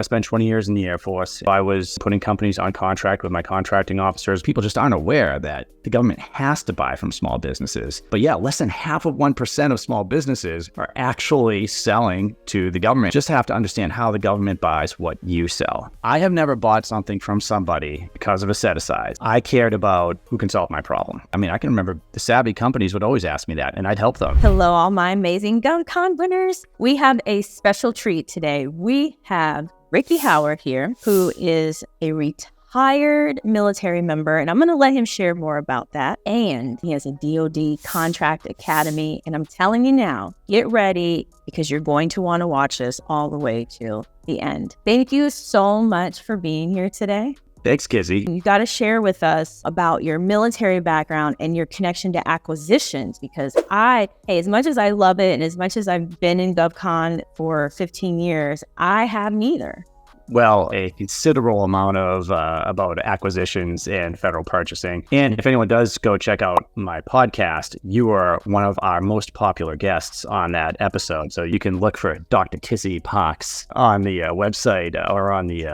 spent 20 years in the Air Force. I was putting companies on contract with my contracting officers. People just aren't aware that the government has to buy from small businesses. But yeah, less than half of 1% of small businesses are actually selling to the government. Just have to understand how the government buys what you sell. I have never bought something from somebody because of a set aside. I cared about who can solve my problem. I mean, I can remember the savvy companies would always ask me that, and I'd help them. Hello, all my amazing GovCon winners. We have a special treat today. We have Ricky Howard here, who is a retired military member, and I'm going to let him share more about that. And he has a DoD contract academy, and I'm telling you now, get ready because you're going to want to watch this all the way to the end. Thank you so much for being here today. Thanks, Kizzy. You got to share with us about your military background and your connection to acquisitions, because as much as I love it and as much as I've been in GovCon for 15 years, I have neither. Well, a considerable amount of about acquisitions and federal purchasing. And if anyone does go check out my podcast, you are one of our most popular guests on that episode. So you can look for Dr. Kizzy Parks on the website or on the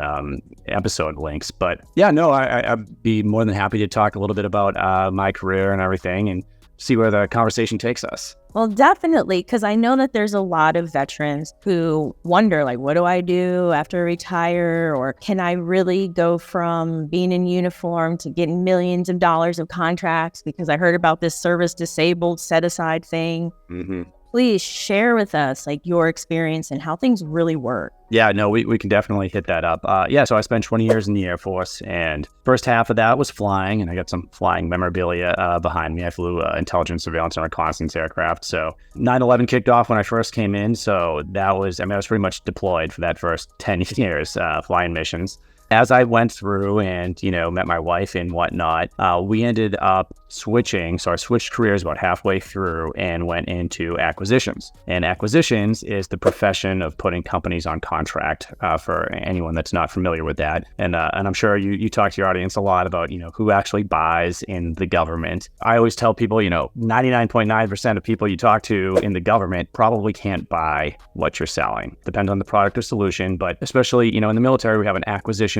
episode links. But yeah, no, I'd be more than happy to talk a little bit about my career and everything and see where the conversation takes us. Well, definitely, because I know that there's a lot of veterans who wonder, like, what do I do after I retire? Or can I really go from being in uniform to getting millions of dollars of contracts because I heard about this service disabled set aside thing? Mm-hmm. Please share with us like your experience and how things really work. Yeah, no, we can definitely hit that up. So I spent 20 years in the Air Force, and first half of that was flying, and I got some flying memorabilia behind me. I flew intelligence, surveillance, and reconnaissance aircraft. So 9/11 kicked off when I first came in, so I was pretty much deployed for that first 10 years flying missions. As I went through and, met my wife and whatnot, we ended up switching. So I switched careers about halfway through and went into acquisitions. And acquisitions is the profession of putting companies on contract for anyone that's not familiar with that. And I'm sure you talk to your audience a lot about, who actually buys in the government. I always tell people, 99.9% of people you talk to in the government probably can't buy what you're selling. Depends on the product or solution, but especially, in the military, we have an acquisitions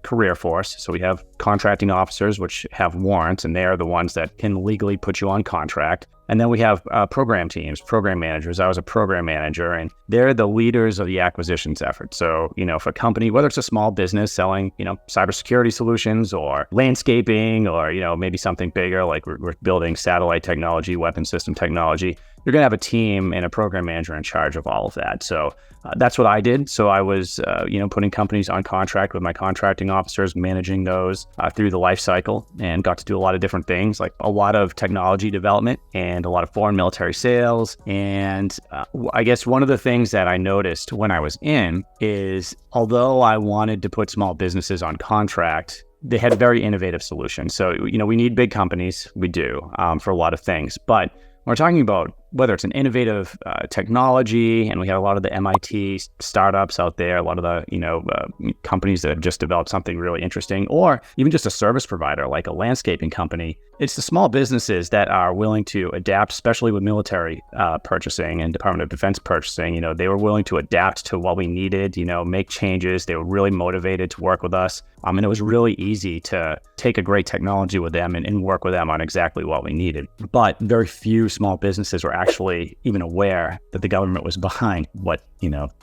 career force. So we have contracting officers, which have warrants, and they are the ones that can legally put you on contract. And then we have program teams, program managers. I was a program manager, and they're the leaders of the acquisitions effort. So, if a company, whether it's a small business selling, cybersecurity solutions or landscaping or, maybe something bigger, like we're building satellite technology, weapon system technology, you're going to have a team and a program manager in charge of all of that. So that's what I did. So I was, putting companies on contract with my contracting officers, managing those through the life cycle, and got to do a lot of different things, like a lot of technology development and a lot of foreign military sales. And I guess one of the things that I noticed when I was in is, although I wanted to put small businesses on contract, they had very innovative solutions. So, we need big companies. We do for a lot of things. But we're talking about whether it's an innovative technology, and we have a lot of the MIT startups out there, a lot of the companies that have just developed something really interesting, or even just a service provider like a landscaping company. It's the small businesses that are willing to adapt, especially with military purchasing and Department of Defense purchasing. They were willing to adapt to what we needed, make changes. They were really motivated to work with us. And it was really easy to take a great technology with them and work with them on exactly what we needed. But very few small businesses were actually even aware that the government was behind what,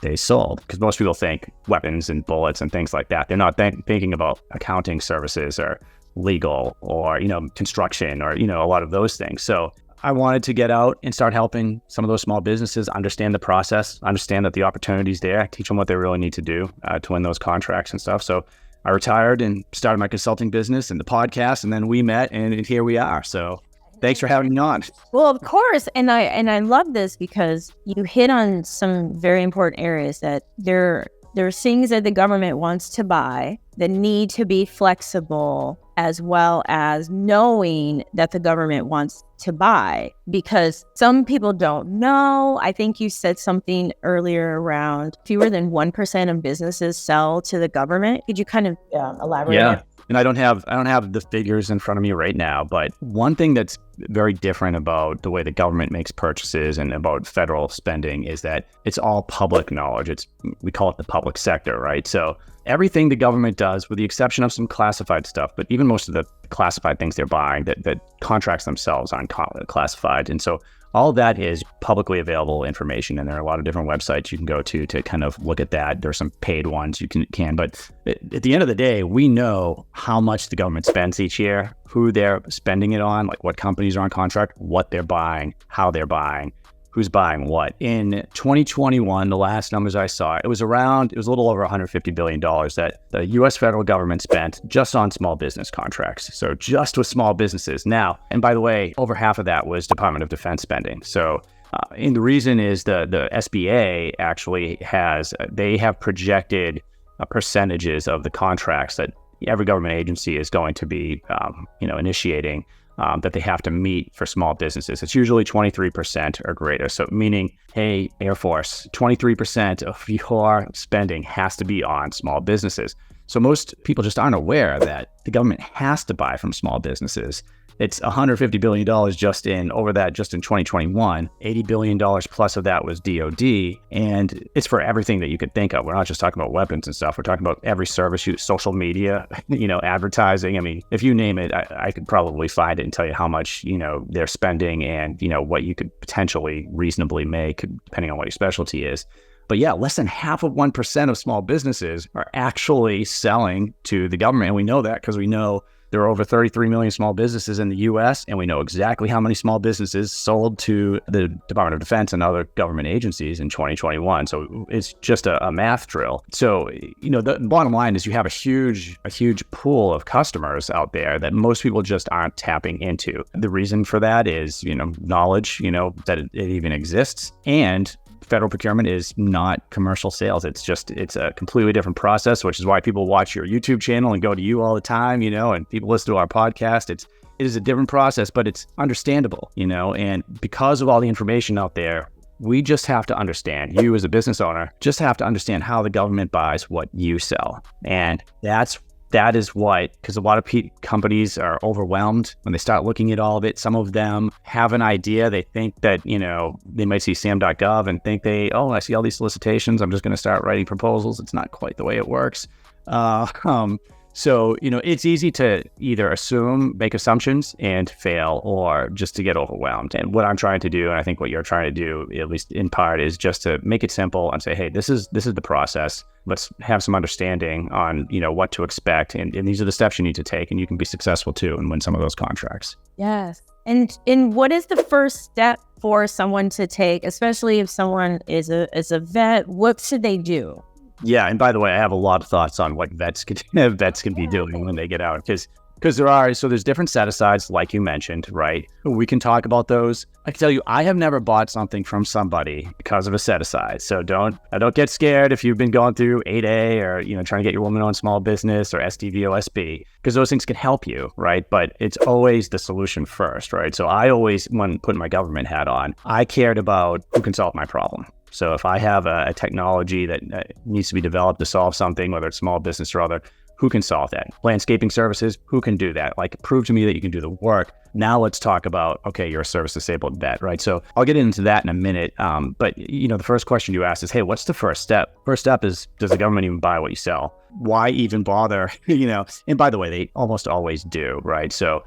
they sold. Because most people think weapons and bullets and things like that. They're not thinking about accounting services or legal or, construction or, a lot of those things. So I wanted to get out and start helping some of those small businesses understand the process, understand that the opportunity's there, teach them what they really need to do to win those contracts and stuff. So I retired and started my consulting business and the podcast, and then we met, and here we are. So thanks for having me on. Well, of course. And I love this because you hit on some very important areas that there are things that the government wants to buy that need to be flexible, as well as knowing that the government wants to buy, because some people don't know. I think you said something earlier around fewer than 1% of businesses sell to the government. Could you kind of elaborate? And I don't have the figures in front of me right now, but one thing that's very different about the way the government makes purchases and about federal spending is that it's all public knowledge. We call it the public sector, right? So everything the government does, with the exception of some classified stuff, but even most of the classified things they're buying, that contracts themselves aren't classified. And so all of that is publicly available information, and there are a lot of different websites you can go to kind of look at that. There's some paid ones you can, but at the end of the day, we know how much the government spends each year, who they're spending it on, like what companies are on contract, what they're buying, how they're buying, who's buying what. In 2021, the last numbers I saw, it was a little over $150 billion that the U.S. federal government spent just on small business contracts. So just with small businesses. Now, and by the way, over half of that was Department of Defense spending. So, and the reason is the SBA actually they have projected percentages of the contracts that every government agency is going to be, initiating, that they have to meet for small businesses. It's usually 23% or greater. So meaning, hey, Air Force, 23% of your spending has to be on small businesses. So most people just aren't aware that the government has to buy from small businesses. It's $150 billion just in 2021. $80 billion plus of that was DOD, and it's for everything that you could think of. We're not just talking about weapons and stuff. We're talking about every service, social media, advertising. I mean, if you name it, I could probably find it and tell you how much, they're spending and, what you could potentially reasonably make, depending on what your specialty is. But yeah, less than 0.5% of small businesses are actually selling to the government. And we know that because we know there are over 33 million small businesses in the U.S., and we know exactly how many small businesses sold to the Department of Defense and other government agencies in 2021. So it's just a math drill. So, the bottom line is you have a huge pool of customers out there that most people just aren't tapping into. The reason for that is, knowledge, that it even exists, and federal procurement is not commercial sales. It's a completely different process, which is why people watch your YouTube channel and go to you all the time, and people listen to our podcast. It is a different process, but it's understandable, and because of all the information out there, we just have to understand, you as a business owner, just have to understand how the government buys what you sell. And that is because a lot of companies are overwhelmed when they start looking at all of it. Some of them have an idea. They think that, they might see Sam.Gov and think I see all these solicitations. I'm just going to start writing proposals. It's not quite the way it works. So, it's easy to either make assumptions and fail, or just to get overwhelmed. And what I'm trying to do, and I think what you're trying to do, at least in part, is just to make it simple and say, hey, this is the process. Let's have some understanding on, what to expect. And these are the steps you need to take, and you can be successful too and win some of those contracts. Yes. And what is the first step for someone to take, especially if someone is a vet? What should they do? Yeah, and by the way, I have a lot of thoughts on what vets can be doing when they get out, because there's different set-asides, like you mentioned, right? We can talk about those. I can tell you, I have never bought something from somebody because of a set-aside. So don't get scared if you've been going through 8A or, trying to get your woman-owned small business or SDVOSB, because those things can help you, right? But it's always the solution first, right? So I always, when putting my government hat on, I cared about who can solve my problem. So if I have a technology that needs to be developed to solve something, whether it's small business or other, who can solve that? Landscaping services, who can do that? Like, prove to me that you can do the work. Now let's talk about, okay, you're a service-disabled vet, right? So I'll get into that in a minute. But, the first question you asked is, hey, what's the first step? First step is, does the government even buy what you sell? Why even bother? And by the way, they almost always do, right? So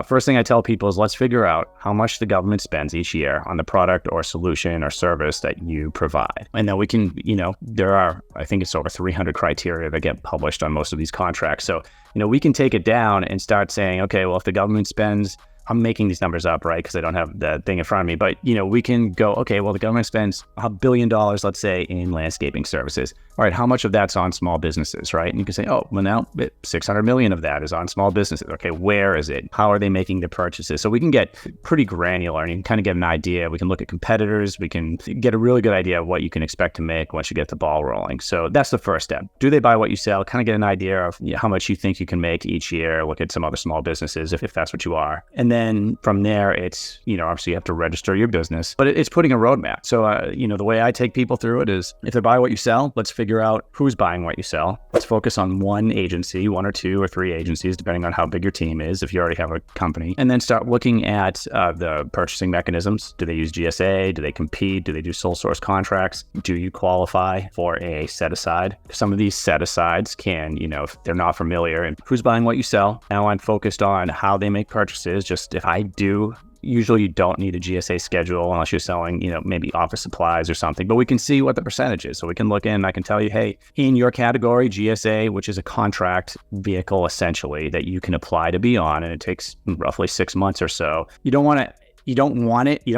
first thing I tell people is, let's figure out how much the government spends each year on the product or solution or service that you provide. And then we can, there are, I think it's over 300 criteria that get published on most of these contracts. So, we can take it down and start saying, okay, well, if the government spends, I'm making these numbers up, right? Because I don't have the thing in front of me. But, we can go, okay, well, the government spends $1 billion, let's say, in landscaping services. All right, how much of that's on small businesses, right? And you can say, oh, well, now 600 million of that is on small businesses. Okay, where is it? How are they making the purchases? So we can get pretty granular, and you can kind of get an idea. We can look at competitors. We can get a really good idea of what you can expect to make once you get the ball rolling. So that's the first step. Do they buy what you sell? Kind of get an idea of how much you think you can make each year. Look at some other small businesses if that's what you are. And then from there, it's, obviously you have to register your business, but it's putting a roadmap. So, the way I take people through it is if they buy what you sell, let's figure out who's buying what you sell. Let's focus on one agency, one or two or three agencies, depending on how big your team is, if you already have a company, and then start looking at the purchasing mechanisms. Do they use GSA? Do they compete? Do they do sole source contracts? Do you qualify for a set aside? Some of these set asides can, if they're not familiar, and who's buying what you sell. Now I'm focused on how they make purchases. Just if I do, usually you don't need a GSA schedule unless you're selling, maybe office supplies or something, but we can see what the percentage is. So we can look in, I can tell you, hey, in your category, GSA, which is a contract vehicle essentially that you can apply to be on, and it takes roughly 6 months or so. You don't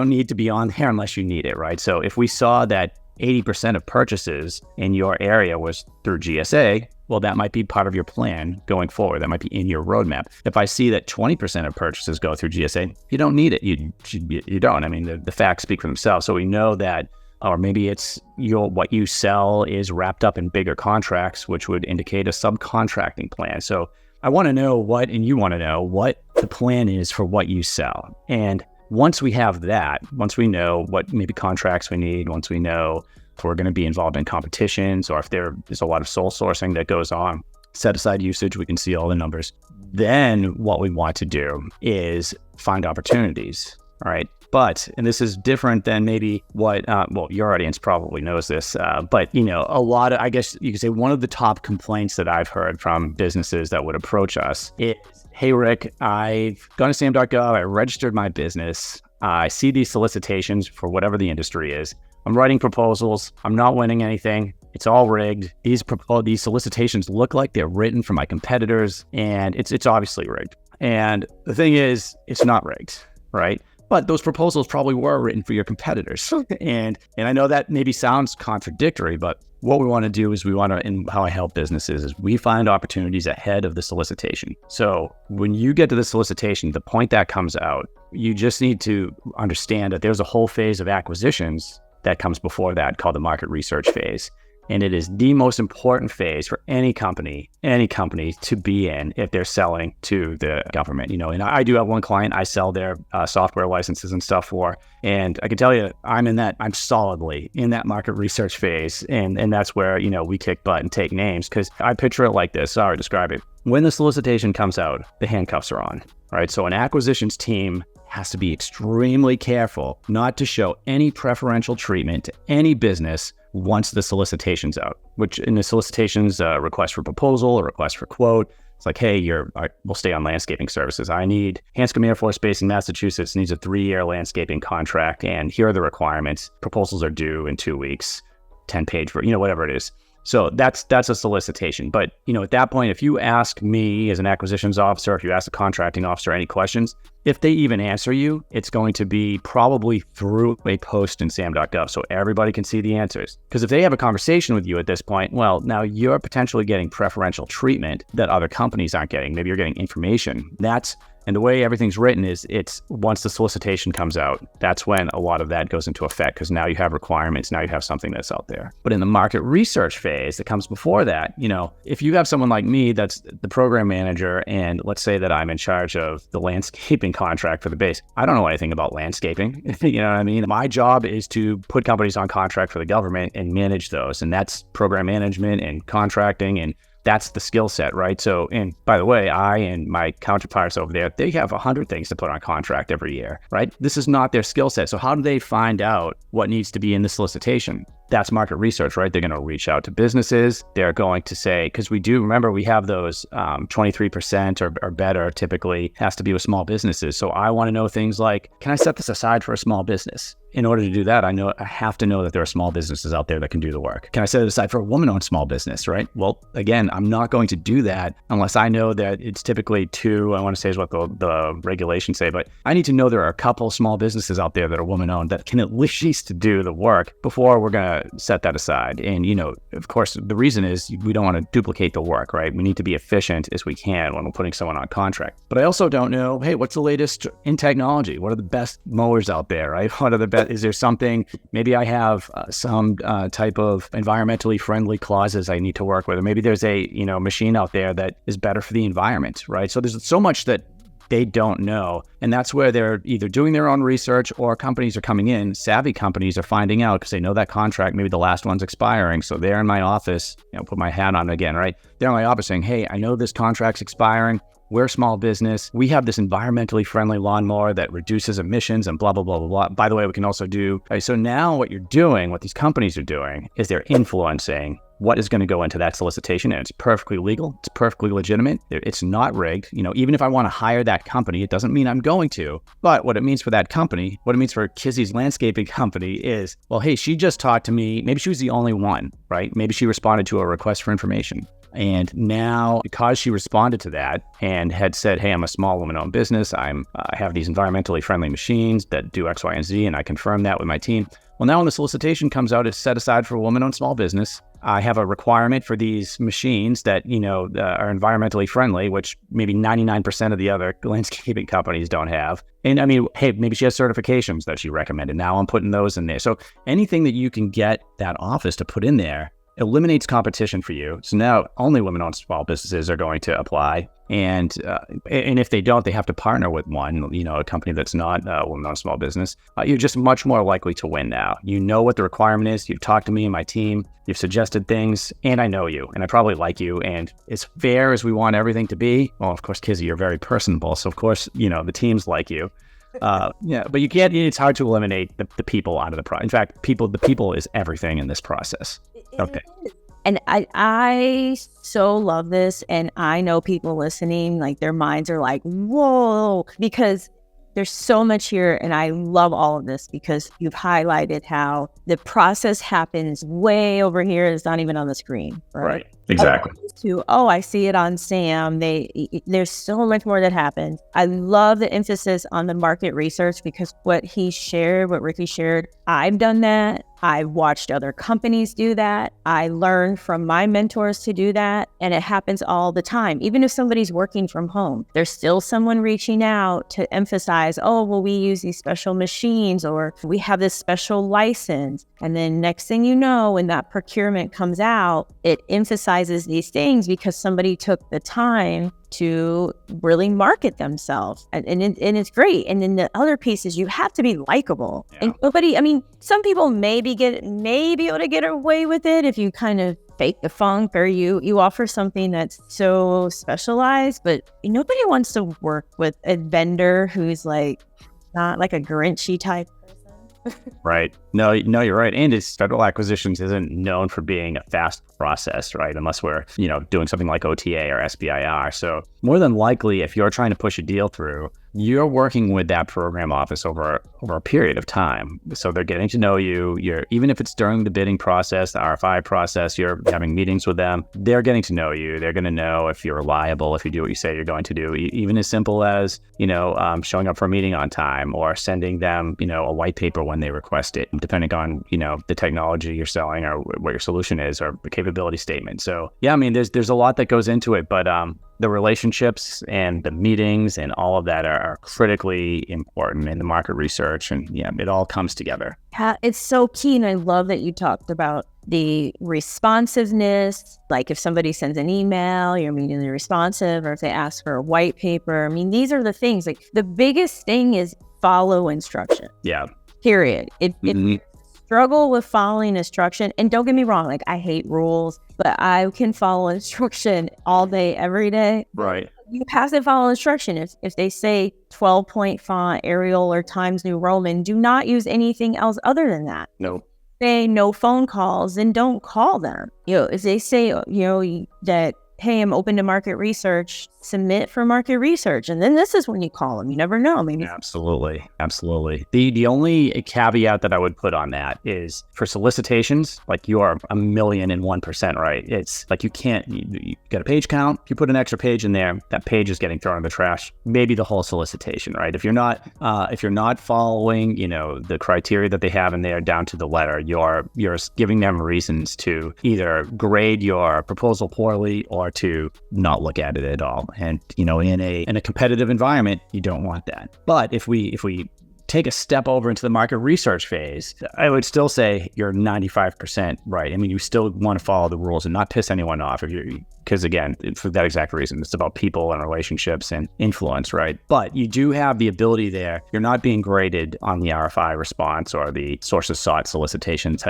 need to be on there unless you need it, right? So if we saw that 80% of purchases in your area was through GSA, well, that might be part of your plan going forward. That might be in your roadmap. If I see that 20% of purchases go through GSA, you don't need it. You don't. I mean, the facts speak for themselves. So we know that, or maybe it's what you sell is wrapped up in bigger contracts, which would indicate a subcontracting plan. So I want to know and you want to know what the plan is for what you sell. And once we have that, once we know what maybe contracts we need, once we know if we're going to be involved in competitions or if there is a lot of sole sourcing that goes on, set aside usage, we can see all the numbers. Then what we want to do is find opportunities, all right? And this is different than maybe what, your audience probably knows this, but a lot of, I guess you could say one of the top complaints that I've heard from businesses that would approach us is, hey, Rick, I've gone to Sam.gov, I registered my business, I see these solicitations for whatever the industry is, I'm writing proposals, I'm not winning anything, it's all rigged, these solicitations look like they're written for my competitors, and it's obviously rigged. And the thing is, it's not rigged, right? But those proposals probably were written for your competitors. And I know that maybe sounds contradictory, but what we want to do is and how I help businesses is we find opportunities ahead of the solicitation. So when you get to the solicitation, the point that comes out, you just need to understand that there's a whole phase of acquisitions that comes before that called the market research phase. And it is the most important phase for any company to be in if they're selling to the government. And I do have one client I sell their software licenses and stuff for. And I can tell you, I'm solidly in that market research phase. And that's where, we kick butt and take names, because I picture it like this. Sorry, describe it. When the solicitation comes out, the handcuffs are on, right? So an acquisitions team has to be extremely careful not to show any preferential treatment to any business once the solicitation's out, which in the solicitation's request for proposal or request for quote, it's like, hey, we'll stay on landscaping services. I need Hanscom Air Force Base in Massachusetts needs a 3-year landscaping contract, and here are the requirements. Proposals are due in 2 weeks, 10-page, whatever it is. So that's a solicitation. But, at that point, if you ask me as an acquisitions officer, if you ask a contracting officer any questions, if they even answer you, it's going to be probably through a post in Sam.gov so everybody can see the answers. Because if they have a conversation with you at this point, well, now you're potentially getting preferential treatment that other companies aren't getting. Maybe you're getting information. And the way everything's written is it's once the solicitation comes out, that's when a lot of that goes into effect, because now you have requirements, now you have something that's out there. But in the market research phase that comes before that, if you have someone like me that's the program manager, and let's say that I'm in charge of the landscaping contract for the base, I don't know anything about landscaping. You know what I mean? My job is to put companies on contract for the government and manage those. And that's program management and contracting, and that's the skill set, right? So, and by the way, I and my counterparts over there, they have 100 things to put on contract every year, right? This is not their skill set. So how do they find out what needs to be in the solicitation? That's market research, right? They're going to reach out to businesses. They're going to say, because we have those 23% or better typically has to be with small businesses. So I want to know things like, can I set this aside for a small business? In order to do that, I have to know that there are small businesses out there that can do the work. Can I set it aside for a woman-owned small business, right? Well, again, I'm not going to do that unless I know that it's typically 2, I want to say is what the regulations say, but I need to know there are a couple small businesses out there that are woman-owned that can at least do the work before we're going to set that aside. And, of course, the reason is we don't want to duplicate the work, right? We need to be efficient as we can when we're putting someone on contract. But I also don't know, hey, what's the latest in technology? What are the best mowers out there, right? What are the best? Is there something, maybe I have some type of environmentally friendly clauses I need to work with, or maybe there's a machine out there that is better for the environment, right? So there's so much that they don't know. And that's where they're either doing their own research or companies are coming in. Savvy companies are finding out because they know that contract, maybe the last one's expiring. So they're in my office, put my hat on again, right? They're in my office saying, hey, I know this contract's expiring. We're a small business. We have this environmentally friendly lawnmower that reduces emissions and blah, blah, blah, blah, blah. By the way, we can also do, so now what you're doing, what these companies are doing is they're influencing what is going to go into that solicitation, and it's perfectly legal. It's perfectly legitimate. It's not rigged. Even if I want to hire that company, it doesn't mean I'm going to. But what it means for that company, what it means for Kizzy's landscaping company is, well, hey, she just talked to me. Maybe she was the only one, right? Maybe she responded to a request for information. And now, because she responded to that and had said, hey, I'm a small woman-owned business. I have these environmentally friendly machines that do X, Y, and Z, and I confirm that with my team. Well, now when the solicitation comes out, it's set aside for a woman-owned small business. I have a requirement for these machines that, are environmentally friendly, which maybe 99% of the other landscaping companies don't have. And I mean, hey, maybe she has certifications that she recommended. Now I'm putting those in there. So anything that you can get that office to put in there eliminates competition for you. So now only women-owned small businesses are going to apply. And if they don't, they have to partner with one, a company that's not a women-owned small business. You're just much more likely to win now. You know what the requirement is. You've talked to me and my team. You've suggested things, and I know you, and I probably like you. And as fair as we want everything to be, well, of course, Kizzy, you're very personable. So of course, the teams like you. But you can't. It's hard to eliminate the people out of the process. In fact, the people is everything in this process. Okay. And I so love this, and I know people listening, like their minds are like, whoa, because there's so much here, and I love all of this because you've highlighted how the process happens way over here. It's not even on the screen, right? Exactly. I see it on Sam. There's so much more that happens. I love the emphasis on the market research because what Ricky shared, I've done that. I've watched other companies do that. I learned from my mentors to do that. And it happens all the time. Even if somebody's working from home, there's still someone reaching out to emphasize, we use these special machines, or we have this special license. And then next thing you know, when that procurement comes out, it emphasizes these things because somebody took the time to really market themselves. And it's great. And then the other piece is you have to be likable. Yeah. And some people may be able to get away with it if you kind of fake the funk, or you offer something that's so specialized, but nobody wants to work with a vendor who's like not like a Grinchy type person. Right. No, you're right. And it's federal acquisitions isn't known for being a fast process, right? Unless we're, doing something like OTA or SBIR. So more than likely, if you're trying to push a deal through, you're working with that program office over a period of time. So they're getting to know you. Even if it's during the bidding process, the RFI process, you're having meetings with them. They're getting to know you. They're going to know if you're reliable, if you do what you say you're going to do. Even as simple as, showing up for a meeting on time, or sending them, a white paper when they request it, depending on, the technology you're selling or what your solution is, or the capability statement. So yeah, there's a lot that goes into it, but the relationships and the meetings and all of that are critically important in the market research. And yeah, it all comes together. Yeah, it's so key. And I love that you talked about the responsiveness. Like if somebody sends an email, you're immediately responsive, or if they ask for a white paper. These are the things. Like the biggest thing is follow instruction. Yeah. Period. If you struggle with following instruction, and don't get me wrong, like I hate rules, but I can follow instruction all day, every day. Right. You have to follow instruction. If they say 12-point font, Arial, or Times New Roman, do not use anything else other than that. No. Say no phone calls, then don't call them. If they say, that, hey, I'm open to market research, submit for market research. And then this is when you call them. You never know. Maybe. Absolutely. The only caveat that I would put on that is for solicitations, like you are 1,001% right. It's like you got a page count. If you put an extra page in there, that page is getting thrown in the trash. Maybe the whole solicitation, right? If you're not following, the criteria that they have in there down to the letter, you're giving them reasons to either grade your proposal poorly or to not look at it at all. And in a competitive environment, you don't want that. But if we take a step over into the market research phase, I would still say you're 95% right. I mean, you still want to follow the rules and not piss anyone off because again, for that exact reason, it's about people and relationships and influence, right? But you do have the ability there. You're not being graded on the RFI response or the sources sought solicitations,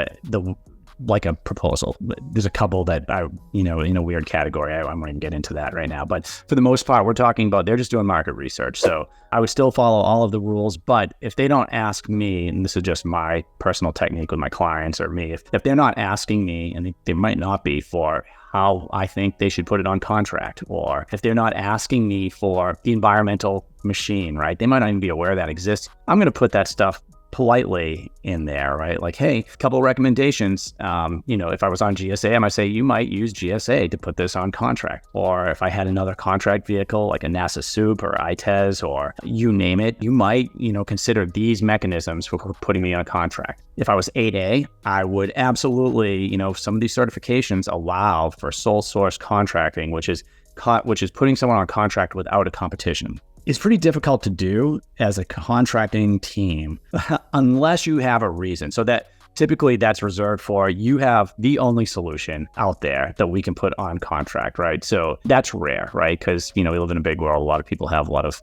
like a proposal. There's a couple that in a weird category. I won't even get into that right now. But for the most part, we're talking about they're just doing market research. So I would still follow all of the rules. But if they don't ask me, and this is just my personal technique with my clients or me, if they're not asking me, and they might not be, for how I think they should put it on contract, or if they're not asking me for the environmental machine, right? They might not even be aware that exists. I'm going to put that stuff politely in there, right? Like, hey, a couple of recommendations. If I was on GSA, I might say you might use GSA to put this on contract. Or if I had another contract vehicle like a NASA SOUP or ITES or you name it, you might, consider these mechanisms for putting me on a contract. If I was 8A, I would absolutely, some of these certifications allow for sole source contracting, which is putting someone on contract without a competition. It's pretty difficult to do as a contracting team unless you have a reason. So that typically that's reserved for you have the only solution out there that we can put on contract, right? So that's rare, right? Because, we live in a big world. A lot of people have a lot of,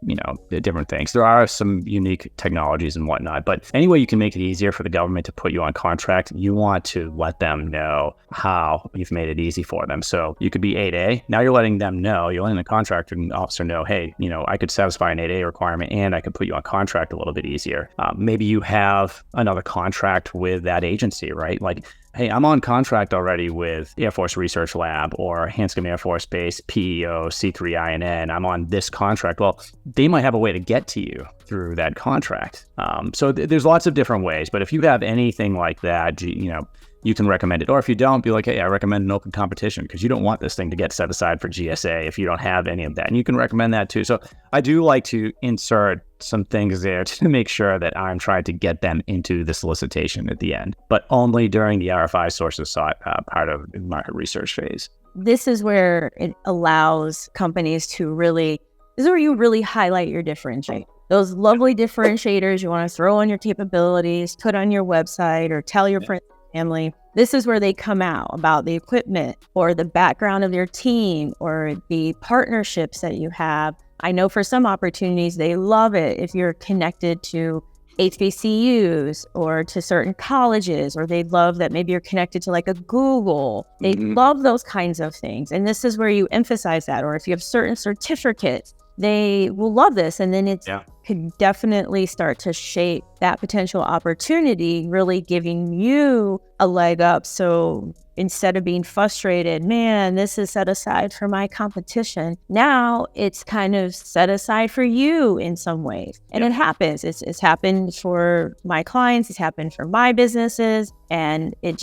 different things. There are some unique technologies and whatnot, but any way you can make it easier for the government to put you on contract, you want to let them know how you've made it easy for them. So you could be 8A. Now you're letting them know, you're letting the contracting officer know, hey, I could satisfy an 8A requirement and I could put you on contract a little bit easier. Maybe you have another contract with that agency, right? Like, hey, I'm on contract already with Air Force Research Lab or Hanscom Air Force Base, PEO, C3INN. I'm on this contract. Well, they might have a way to get to you through that contract. So there's lots of different ways. But if you have anything like that, you can recommend it. Or if you don't, be like, hey, I recommend an open competition, because you don't want this thing to get set aside for GSA if you don't have any of that. And you can recommend that too. So I do like to insert some things there to make sure that I'm trying to get them into the solicitation at the end, but only during the RFI sources sought part of the market research phase. This is where it allows companies to this is where you really highlight your differentiate. Those lovely differentiators you want to throw on your capabilities, put on your website, or tell your friends and family. This is where they come out about the equipment or the background of your team or the partnerships that you have. I know for some opportunities, they love it if you're connected to HBCUs or to certain colleges, or they love that maybe you're connected to like a Google. They love those kinds of things. And this is where you emphasize that. Or if you have certain certificates, they will love this. And then it could definitely start to shape that potential opportunity, really giving you a leg up. So instead of being frustrated, man, this is set aside for my competition, now it's kind of set aside for you in some ways. And it happens. It's happened for my clients. It's happened for my businesses. And it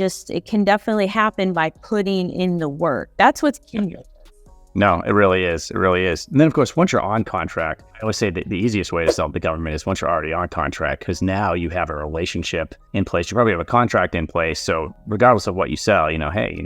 can definitely happen by putting in the work. That's what's key. No, it really is. It really is. And then, of course, once you're on contract, I always say that the easiest way to sell the government is once you're already on contract, because now you have a relationship in place. You probably have a contract in place. So regardless of what you sell, hey,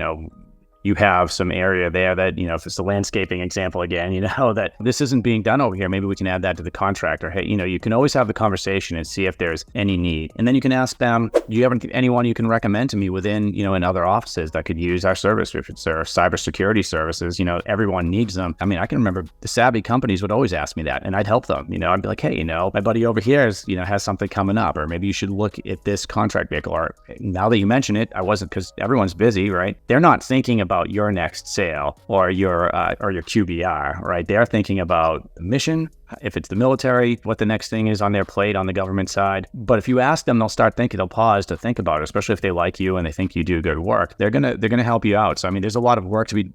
you have some area there that, if it's the landscaping example again, that this isn't being done over here. Maybe we can add that to the contract. Or, hey, you can always have the conversation and see if there's any need. And then you can ask them, do you have anyone you can recommend to me within, in other offices that could use our service? If it's their cybersecurity services, everyone needs them. I mean, I can remember the savvy companies would always ask me that, and I'd help them. I'd be like, hey, my buddy over here has something coming up, or maybe you should look at this contract vehicle. Or now that you mention it, because everyone's busy, right? They're not thinking about your next sale or your QBR, right? They're thinking about the mission, if it's the military, what the next thing is on their plate on the government side. But if you ask them, they'll pause to think about it, especially if they like you and they think you do good work. They're gonna help you out. So I mean, there's a lot of work to be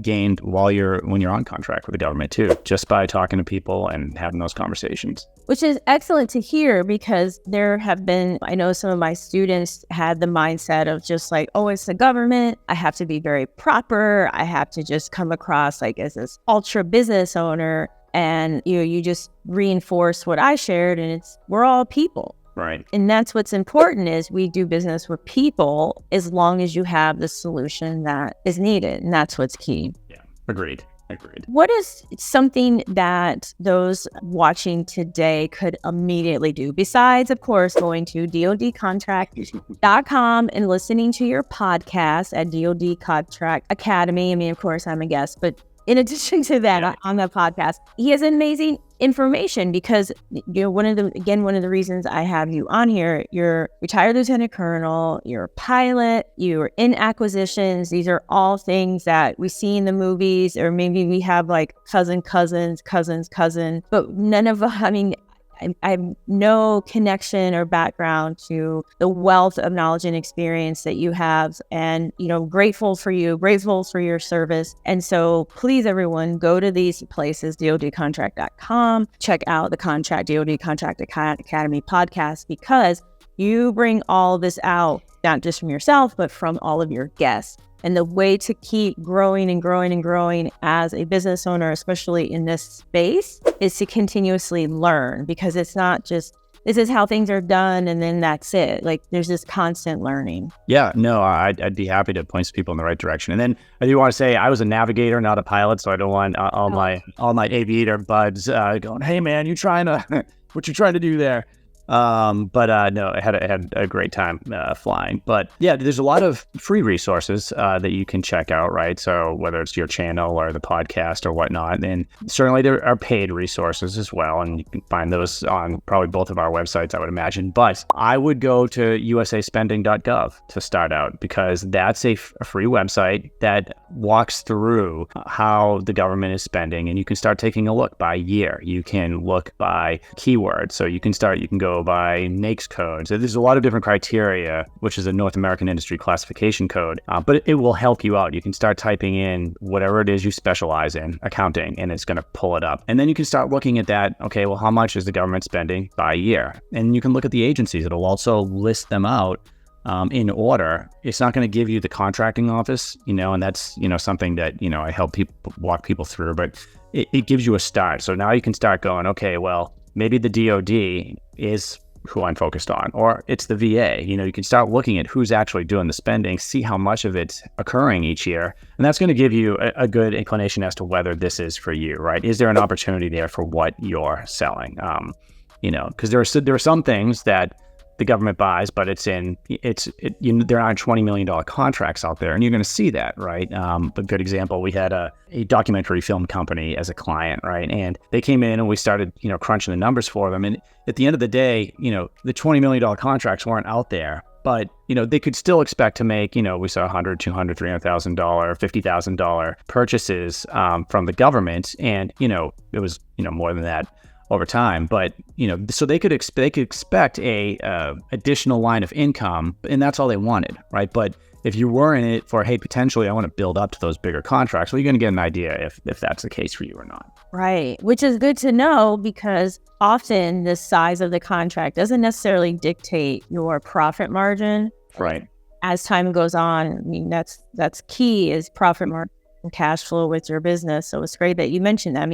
gained when you're on contract with the government too, just by talking to people and having those conversations. Which is excellent to hear, because I know some of my students had the mindset of just like, oh, it's the government. I have to be very proper. I have to just come across like as this ultra business owner. And you just reinforce what I shared, and we're all people. Right. And that's what's important, is we do business with people as long as you have the solution that is needed. And that's what's key. Yeah, agreed. Agreed. What is something that those watching today could immediately do besides, of course, going to DoDContract.com and listening to your podcast at DoD Contract Academy? I mean, of course, I'm a guest, but in addition to that, on the podcast, he has amazing information because, one of the reasons I have you on here, you're retired lieutenant colonel, you're a pilot, you're in acquisitions. These are all things that we see in the movies, or maybe we have like cousin, but none of, I have no connection or background to the wealth of knowledge and experience that you have, and, grateful for your service. And so please, everyone, go to these places, DoDContract.com, check out the DoD Contract Academy podcast, because you bring all this out, not just from yourself, but from all of your guests. And the way to keep growing and growing and growing as a business owner, especially in this space, is to continuously learn, because it's not just, this is how things are done and then that's it. Like, there's this constant learning. Yeah, no, I'd be happy to point people in the right direction. And then I do want to say I was a navigator, not a pilot, so I don't want all my aviator buds going, "Hey man, what you trying to do there?" No, I had a great time flying. But yeah, there's a lot of free resources that you can check out, right? So whether it's your channel or the podcast or whatnot, and certainly there are paid resources as well, and you can find those on probably both of our websites, I would imagine. But I would go to USSpendinggov to start out, because that's a free website that walks through how the government is spending, and you can start taking a look by year. You can look by keywords, so you can go by NAICS code. So there's a lot of different criteria, which is a North American Industry Classification Code, but it will help you out. You can start typing in whatever it is you specialize in, accounting, and it's going to pull it up. And then you can start looking at that. Okay, well, how much is the government spending by year? And you can look at the agencies. It'll also list them out in order. It's not going to give you the contracting office, and that's, something that, I help walk people through, but it gives you a start. So now you can start going, okay, well, maybe the DoD is who I'm focused on, or it's the VA. You can start looking at who's actually doing the spending, see how much of it's occurring each year, and that's going to give you a good inclination as to whether this is for you, right? Is there an opportunity there for what you're selling? Because there are some things that the government buys, but there aren't $20 million contracts out there, and you're going to see that, right? A good example, we had a documentary film company as a client, right? And they came in and we started, crunching the numbers for them. And at the end of the day, the $20 million contracts weren't out there, but, they could still expect to make, we saw $100,000, $200,000, $300,000, $50,000 purchases from the government. And, it was, more than that over time, but so they could expect a additional line of income, and that's all they wanted, right? But if you were in it for, hey, potentially I want to build up to those bigger contracts, well, you're going to get an idea if that's the case for you or not. Right, which is good to know, because often the size of the contract doesn't necessarily dictate your profit margin. Right. As time goes on, that's key, is profit margin and cash flow with your business. So it's great that you mentioned that.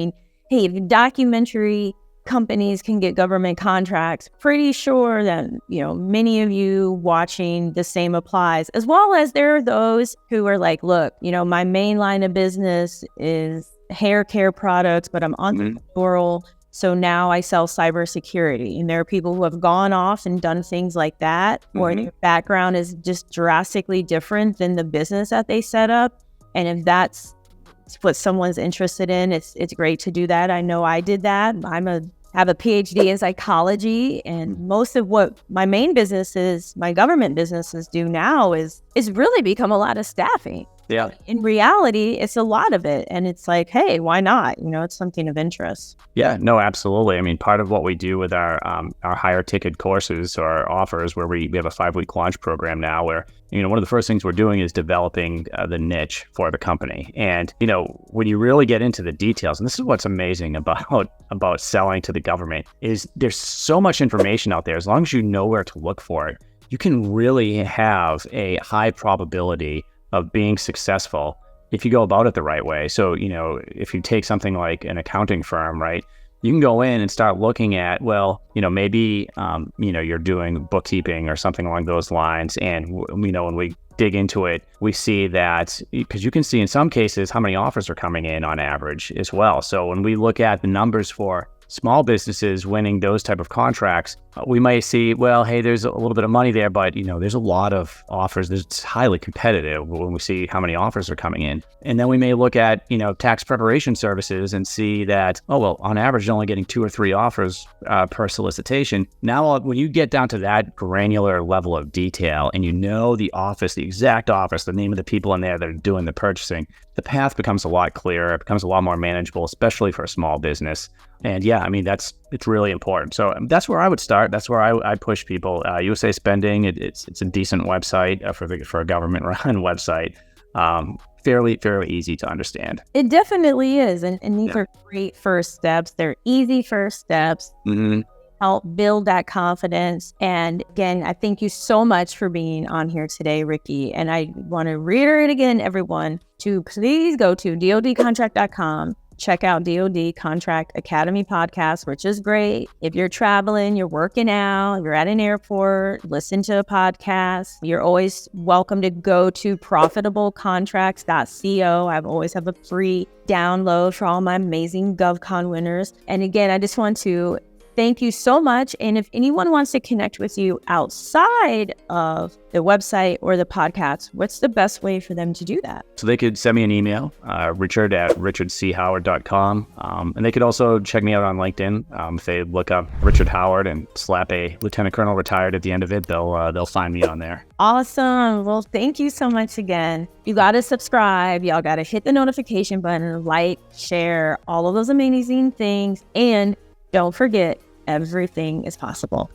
Hey, if documentary companies can get government contracts, pretty sure that, many of you watching, the same applies, as well as there are those who are like, look, my main line of business is hair care products, but I'm entrepreneurial. So now I sell cybersecurity. And there are people who have gone off and done things like that, or their background is just drastically different than the business that they set up. And if that's what someone's interested in, it's great to do that. I know I did that. Have a PhD in psychology, and most of what my main businesses, my government businesses do now is really become a lot of staffing. Yeah. In reality, it's a lot of it. And it's like, hey, why not? It's something of interest. Yeah, no, absolutely. Part of what we do with our higher ticket courses or offers, where we have a 5-week launch program now, where, one of the first things we're doing is developing the niche for the company. And, when you really get into the details, and this is what's amazing about selling to the government, is there's so much information out there. As long as you know where to look for it, you can really have a high probability of being successful if you go about it the right way. So, if you take something like an accounting firm, right? you can go in and start looking at, well, maybe, you're doing bookkeeping or something along those lines. And, when we dig into it, we see that, because you can see in some cases how many offers are coming in on average as well. So when we look at the numbers for small businesses winning those type of contracts, we might see, well, hey, there's a little bit of money there, but there's a lot of offers. It's highly competitive when we see how many offers are coming in. And then we may look at, tax preparation services and see that, oh, well, on average, you're only getting 2 or 3 offers per solicitation. Now, when you get down to that granular level of detail and the office, the exact office, the name of the people in there that are doing the purchasing, the path becomes a lot clearer. It becomes a lot more manageable, especially for a small business. And yeah, it's really important. So that's where I would start. That's where I push people. USA Spending, it's a decent website for a government-run website. Fairly easy to understand. It definitely is. And these are great first steps. They're easy first steps. Mm-hmm. Help build that confidence. And again, I thank you so much for being on here today, Ricky. And I want to reiterate again, everyone, to please go to dodcontract.com. Check out DoD Contract Academy podcast, which is great. If you're traveling, you're working out, you're at an airport, listen to a podcast. You're always welcome to go to profitablecontracts.co. I always have a free download for all my amazing GovCon winners. And again, I just want to thank you so much. And if anyone wants to connect with you outside of the website or the podcast, what's the best way for them to do that? So they could send me an email, richard@richardchoward.com. And they could also check me out on LinkedIn. If they look up Richard Howard and slap a Lieutenant Colonel retired at the end of it, they'll find me on there. Awesome. Well, thank you so much again. You got to subscribe. Y'all got to hit the notification button, like, share, all of those amazing things. And don't forget, everything is possible.